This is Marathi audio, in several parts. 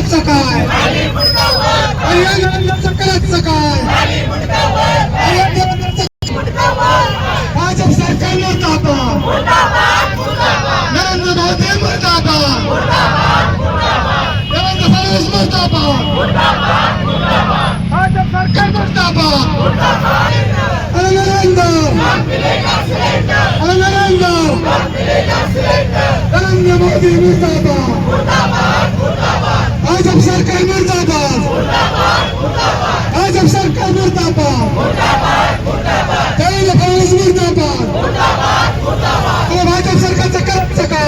करायचं काय? देवेंद्रचं करायचं काय? भाजप सरकार मुर्दाबाद, नरेंद्र मोदी मुर्दाबाद, देवेंद्र फडणवीस मुर्दाबाद, भाजप सरकार मुर्दाबाद। नरेंद्र मोदी मुर्दाबाद, भाजप सरकार मुर्दाबाद, भाजप सरकार मुर्दाबाद, देवेंद्र फडणवीस मुर्दाबाद। भाजप सरकारचं करायचं काय?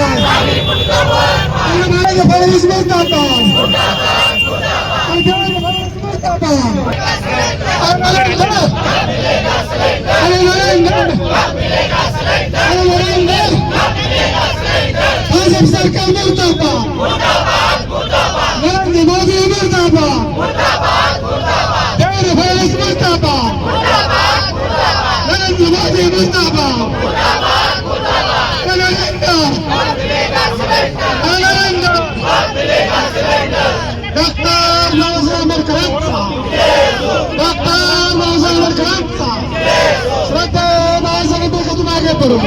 देवेंद्र फडणवीस मुर्दाबाद, देवेंद्र फडणवीस मुर्दाबाद। भाजप सरकार मुर्दाबाद, नरेंद्र मोदी मुर्दाबाद, देवेंद्र फडणवीस मुर्दाबाद, नरेंद्र मोदी मुर्दाबाद। डॉक्टर बाबासाहेब आंबेडकरांचा, डॉक्टर बाबासाहेब आंबेडकरांचा श्रद्धा बाबासाहेब आंबेडकर मागे पडू।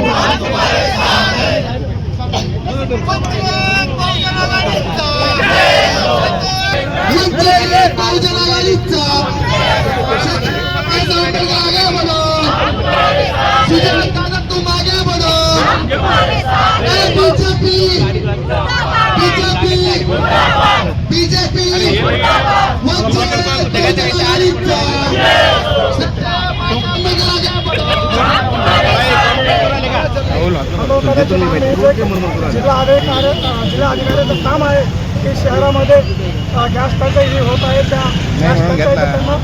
बहुजन आघाडीचा आगे बढ़ो, तू मागे बढ़ो। बीजेपी बीजेपी जिल्हाधिकाऱ्याचं काम आहे की शहरामध्ये गॅस टंचाई जी होत आहे त्या गॅस टंचाईचा त्यांना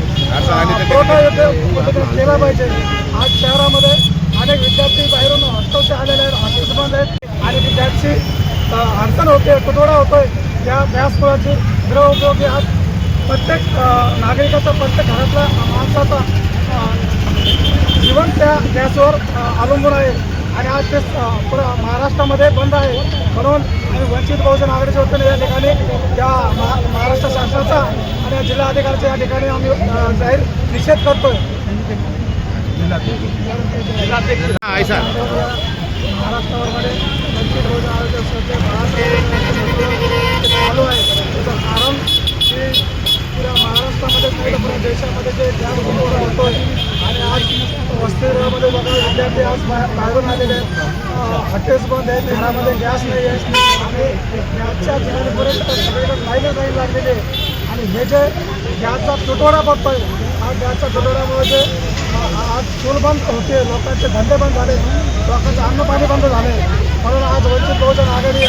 केला पाहिजे। आज शहरामध्ये अनेक विद्यार्थी बाहेरून हॉस्टेलचे आलेले आहेत, हॉस्टेल बंद आहेत आणि ती गॅसची अडचण होते, तुटवडा होतोय। त्या गॅसमुळाची गृहउपयोगी आज प्रत्येक नागरिकाचा, प्रत्येक घरातल्या माणसाचा जीवन त्या गॅसवर अवलंबून आहे आणि आज ते महाराष्ट्रामध्ये बंद आहे। म्हणून आम्ही वंचित बहुजन आघाडीच्या वतीने या ठिकाणी त्या महाराष्ट्र शासनाचा आणि जिल्हाधिकाऱ्याच्या या ठिकाणी आम्ही जाहीर निषेध करतोय। महाराष्ट्रामध्ये वंचित बहुजन आघाडीचे चालू आहे त्याचं कारण की पुऱ्या महाराष्ट्रामध्ये पूर्ण देशामध्ये जे गॅस तुटवडा होतोय आणि आज वसतिगृहामध्ये बघा विद्यार्थी आज बाहेरून आलेले आहेत, हॉटेल्स बंद आहेत, घरामध्ये गॅस नाही आहे आणि गॅसच्या ठिकाणीपर्यंत सगळीकडे लाईन लागलेली आहे आणि हे जे गॅसचा तुटवडा पडतोय, हा गॅसच्या तुटवड्यामुळे जे आज चूल बंद होते, लोकांचे धंदे बंद झाले, लोकांचं अन्न पाणी बंद झाले। म्हणून आज वंचित बहुजन आघाडी